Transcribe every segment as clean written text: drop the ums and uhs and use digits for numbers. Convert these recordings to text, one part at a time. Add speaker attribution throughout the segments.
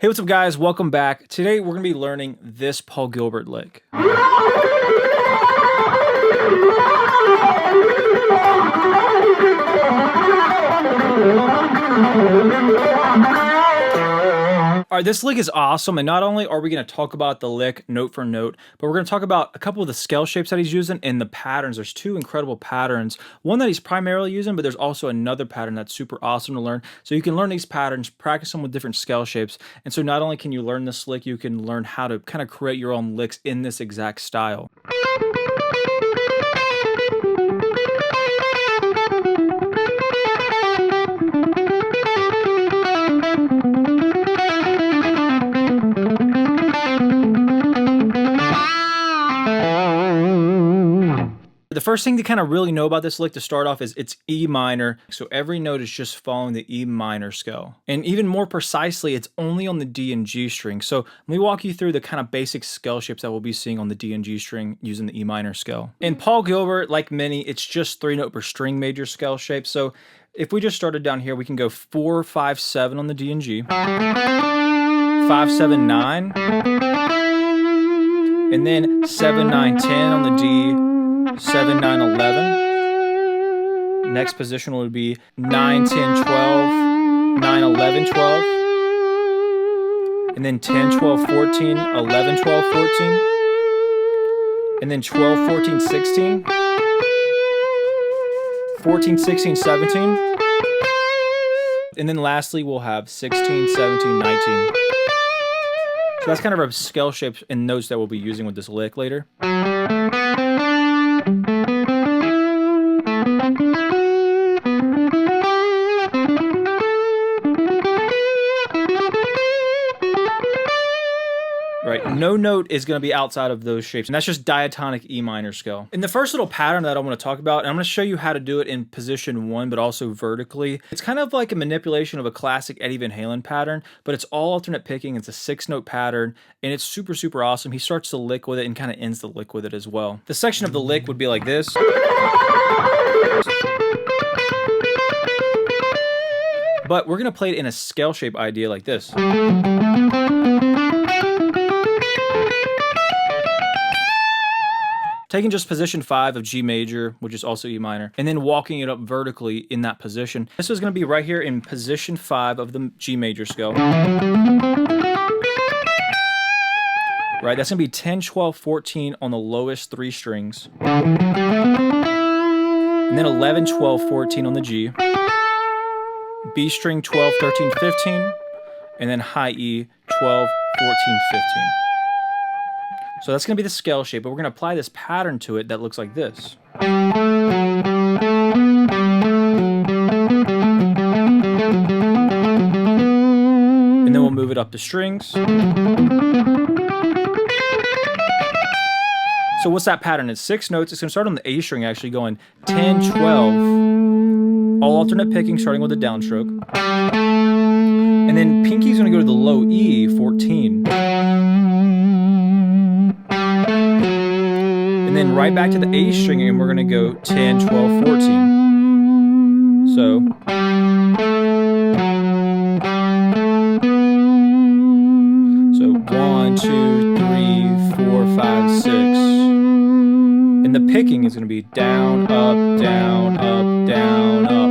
Speaker 1: Hey, what's up guys? Welcome back. Today we're going to be learning this Paul Gilbert lick. Alright, this lick is awesome, and not only are we going to talk about the lick note for note, but we're going to talk about a couple of the scale shapes that he's using and the patterns. There's two incredible patterns. One that he's primarily using, but there's also another pattern that's super awesome to learn. So you can learn these patterns, practice them with different scale shapes, and so not only can you learn this lick, you can learn how to kind of create your own licks in this exact style. The first thing to kind of really know about this lick to start off is it's E minor, so every note is just following the E minor scale. And even more precisely, it's only on the D and G string. So let me walk you through the kind of basic scale shapes that we'll be seeing on the D and G string using the E minor scale. In Paul Gilbert, like many, it's just 3-note per string major scale shape. So if we just started down here, we can go 4, 5, 7 on the D and G, 5, 7, 9, and then 7, 9, 10 on the D, 7, 9, 11. Next position would be 9, 10, 12, 9, 11, 12. And then 10, 12, 14, 11, 12, 14. And then 12, 14, 16. 14, 16, 17. And then lastly, we'll have 16, 17, 19. So that's kind of our scale shapes and notes that we'll be using with this lick later. Right, no note is going to be outside of those shapes, and that's just diatonic E minor scale. In the first little pattern that I want to talk about, and I'm going to show you how to do it in position 1, but also vertically. It's kind of like a manipulation of a classic Eddie Van Halen pattern, but it's all alternate picking. It's a 6-note pattern, and it's super, super awesome. He starts the lick with it and kind of ends the lick with it as well. The section of the lick would be like this. But we're going to play it in a scale shape idea like this. Taking just position 5 of G major, which is also E minor, and then walking it up vertically in that position. This is going to be right here in position 5 of the G major scale. Right, that's going to be 10, 12, 14 on the lowest 3 strings. And then 11, 12, 14 on the G. B string 12, 13, 15. And then high E 12, 14, 15. So that's going to be the scale shape, but we're going to apply this pattern to it that looks like this. And then we'll move it up to strings. So what's that pattern? It's 6 notes. It's going to start on the A string, actually going 10, 12, all alternate picking, starting with a downstroke. And then pinky's going to go to the low E, 14. And then right back to the A string, and we're going to go 10, 12, 14. So. So 1, 2, 3, 4, 5, 6. And the picking is going to be down, up, down, up, down, up.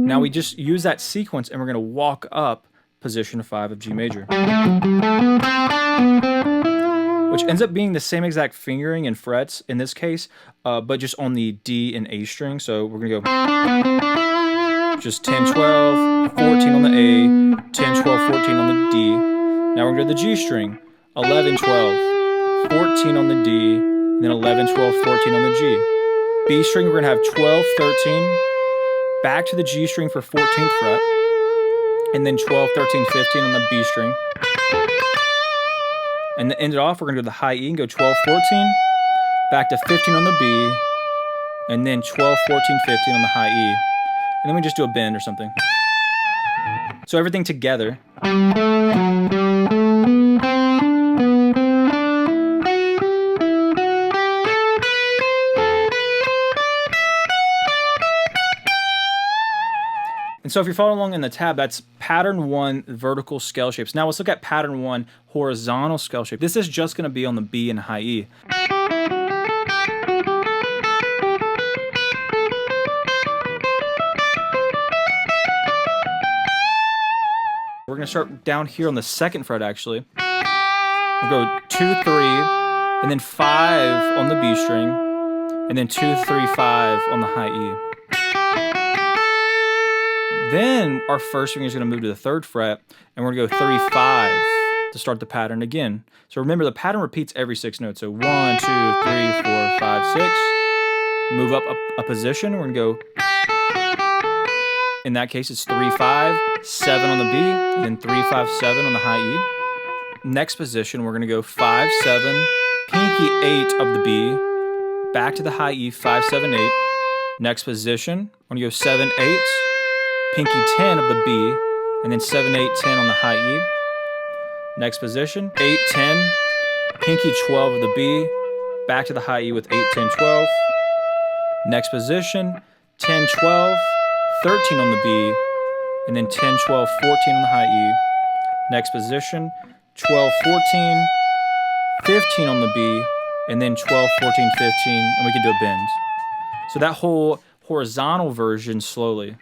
Speaker 1: Now we just use that sequence, and we're going to walk up position 5 of G major. Which ends up being the same exact fingering and frets in this case, but just on the D and A string. So we're going to go just 10, 12, 14 on the A, 10, 12, 14 on the D. Now we're going to go to the G string, 11, 12, 14 on the D, and then 11, 12, 14 on the G. B string, we're going to have 12, 13, back to the G string for 14th fret, and then 12, 13, 15 on the B string. And to end it off, we're going to go to the high E and go 12, 14, back to 15 on the B, and then 12, 14, 15 on the high E. And then we just do a bend or something. So everything together. And so if you're following along in the tab, that's pattern 1 vertical scale shapes. Now let's look at pattern 1 horizontal scale shape. This is just going to be on the B and high E. We're going to start down here on the 2nd fret actually. We'll go 2, 3, and then 5 on the B string, and then 2, 3, 5 on the high E. Then our first finger is going to move to the 3rd fret, and we're going to go 3, 5 to start the pattern again. So remember, the pattern repeats every 6 notes. So 1, 2, 3, 4, 5, 6. Move up a position. We're going to go, in that case, it's 3, 5, 7 on the B, and then 3, 5, 7 on the high E. Next position, we're going to go 5, 7, pinky 8 of the B, back to the high E, 5, 7, 8. Next position, we're going to go 7, 8, pinky 10 of the B, and then 7, 8, 10 on the high E. Next position, 8, 10, pinky 12 of the B, back to the high E with 8, 10, 12. Next position, 10, 12, 13 on the B, and then 10, 12, 14 on the high E. Next position, 12, 14, 15 on the B, and then 12, 14, 15, and we can do a bend. So that whole horizontal version slowly.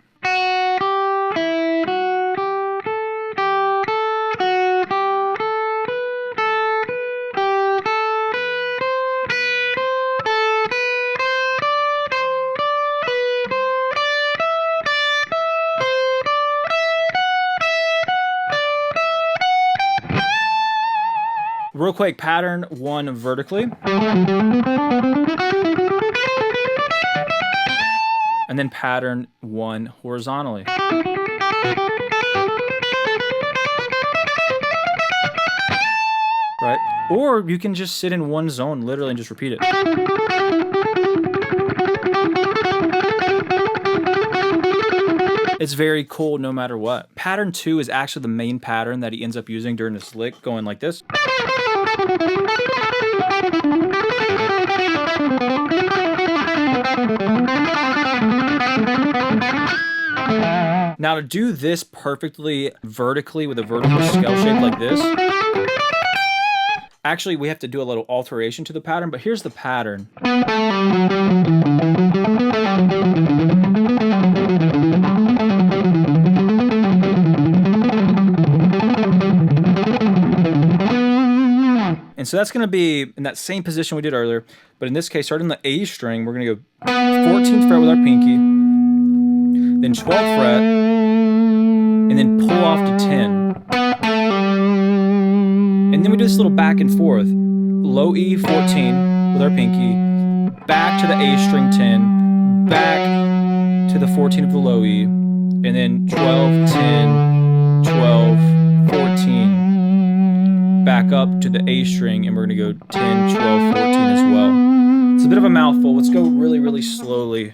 Speaker 1: Real quick, pattern 1 vertically. And then pattern 1 horizontally. Right? Or you can just sit in one zone literally and just repeat it. It's very cool no matter what. Pattern 2 is actually the main pattern that he ends up using during this lick, going like this. Now to do this perfectly vertically with a vertical scale shape like this, actually we have to do a little alteration to the pattern, but here's the pattern. And so that's going to be in that same position we did earlier, but in this case, starting the A string, we're going to go 14th fret with our pinky, then 12th fret, and then pull off to 10. And then we do this little back and forth. Low E 14 with our pinky, back to the A string 10, back to the 14 of the low E, and then 12, 10, 12, 14. Back up to the A string, and we're going to go 10, 12, 14 as well. It's a bit of a mouthful. Let's go really, really slowly.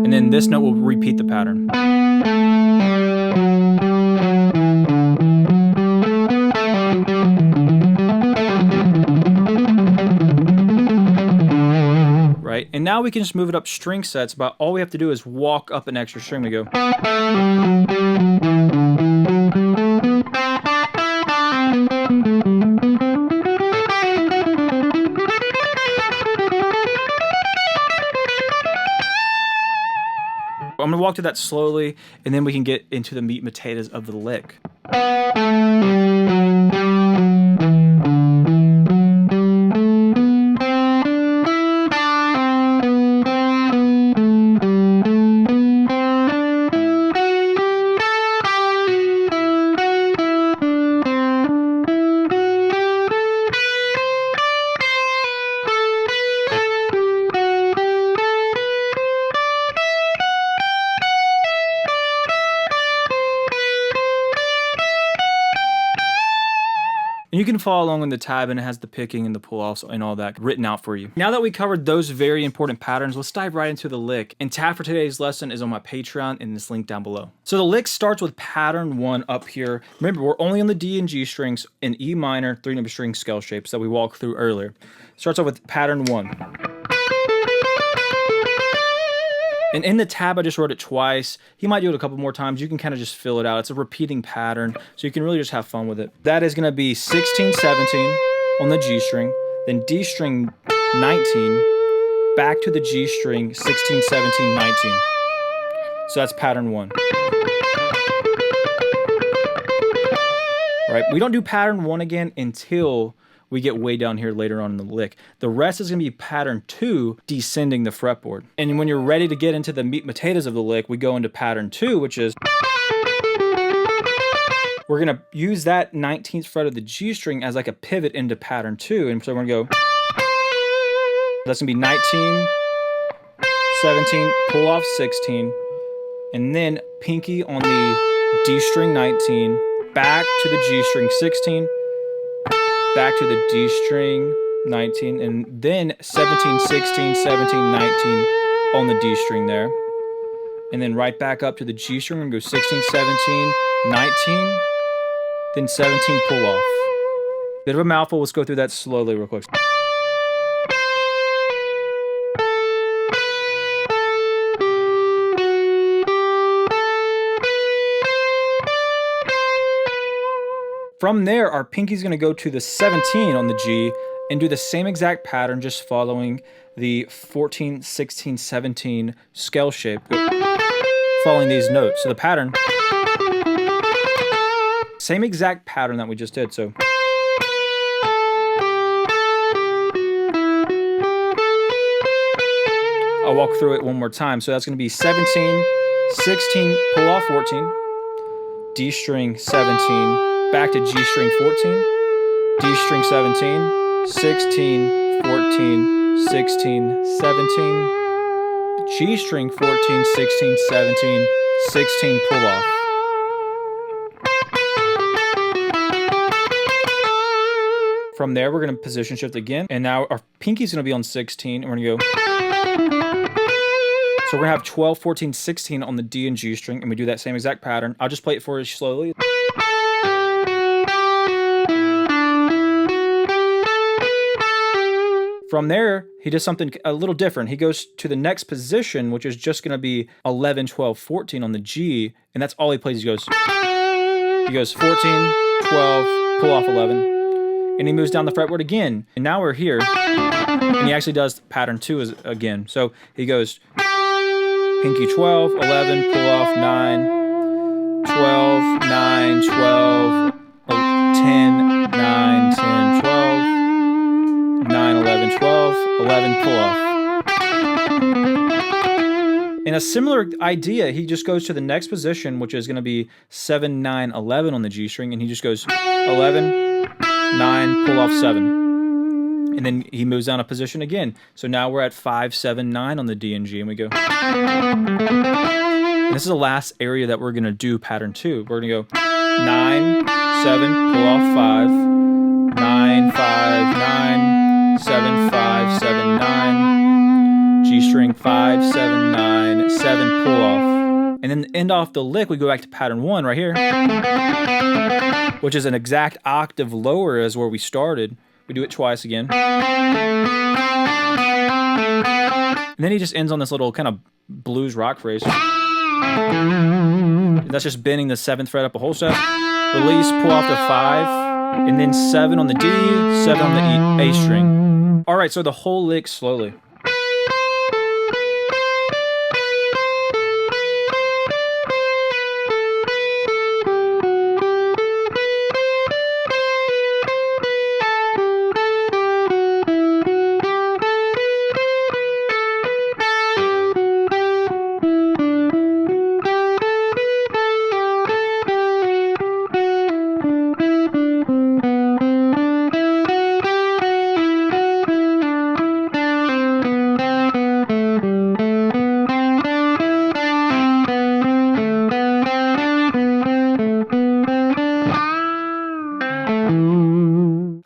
Speaker 1: And then this note will repeat the pattern. Right? And now we can just move it up string sets, but all we have to do is walk up an extra string. We go. I'm going to walk to that slowly, and then we can get into the meat and potatoes of the lick. And you can follow along on the tab, and it has the picking and the pull-offs and all that written out for you. Now that we covered those very important patterns, let's dive right into the lick. And tab for today's lesson is on my Patreon, and it's linked down below. So the lick starts with pattern 1 up here. Remember, we're only on the D and G strings in E minor 3-note string scale shapes that we walked through earlier. Starts off with pattern 1. And in the tab, I just wrote it twice. He might do it a couple more times. You can kind of just fill it out. It's a repeating pattern, so you can really just have fun with it. That is going to be 16, 17 on the G string, then D string 19, back to the G string, 16, 17, 19. So that's pattern 1. All right, we don't do pattern 1 again until we get way down here later on in the lick. The rest is going to be pattern 2, descending the fretboard. And when you're ready to get into the meat and potatoes of the lick, we go into pattern 2, which is we're going to use that 19th fret of the G string as like a pivot into pattern 2. And so we're going to go, that's going to be 19, 17, pull off 16, and then pinky on the D string 19, back to the G string 16, back to the D string 19, and then 17, 16, 17, 19 on the D string there. And then right back up to the G string and go 16, 17, 19, then 17, pull off. Bit of a mouthful, let's go through that slowly real quick. From there, our pinky's going to go to the 17 on the G and do the same exact pattern, just following the 14, 16, 17 scale shape, following these notes. So the pattern, same exact pattern that we just did. So I'll walk through it one more time. So that's going to be 17, 16, pull off 14, D string 17, back to G string 14, D string 17, 16, 14, 16, 17, G string 14, 16, 17, 16, pull off. From there, we're going to position shift again, and now our pinky's going to be on 16, and we're going to go. So we're going to have 12, 14, 16 on the D and G string, and we do that same exact pattern. I'll just play it for you slowly. From there, he does something a little different. He goes to the next position, which is just going to be 11, 12, 14 on the G, and that's all he plays. He goes 14, 12, pull off 11, and he moves down the fretboard again. And now we're here, and he actually does pattern 2 again. So he goes pinky 12, 11, pull off 9, 12, 9, 12, 10, 9, 10, 12, 9, 11, 12, 11, pull off. In a similar idea, he just goes to the next position, which is going to be 7, 9, 11 on the G string, and he just goes 11, 9, pull off 7. And then he moves down a position again. So now we're at 5, 7, 9 on the D and G, and we go. And this is the last area that we're going to do pattern 2. We're going to go 9, 7, pull off 5, 9, 5, 9, 7, 5, 7, 9, G string 5, 7, 9, 7, pull off. And then end off the lick, we go back to pattern 1 right here, which is an exact octave lower as where we started. We do it twice again. And then he just ends on this little kind of blues rock phrase. That's just bending the 7th fret up a whole step. Release, pull off to 5, and then 7 on the D, 7 on the A string. All right, so the whole lick slowly.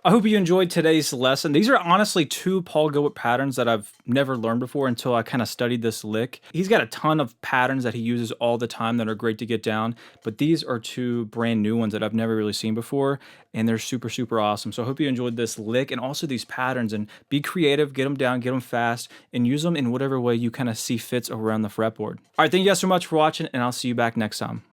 Speaker 1: I hope you enjoyed today's lesson. These are honestly two Paul Gilbert patterns that I've never learned before until I kind of studied this lick. He's got a ton of patterns that he uses all the time that are great to get down, but these are two brand new ones that I've never really seen before, and they're super, super awesome. So I hope you enjoyed this lick and also these patterns, and be creative, get them down, get them fast, and use them in whatever way you kind of see fits around the fretboard. All right, thank you guys so much for watching, and I'll see you back next time.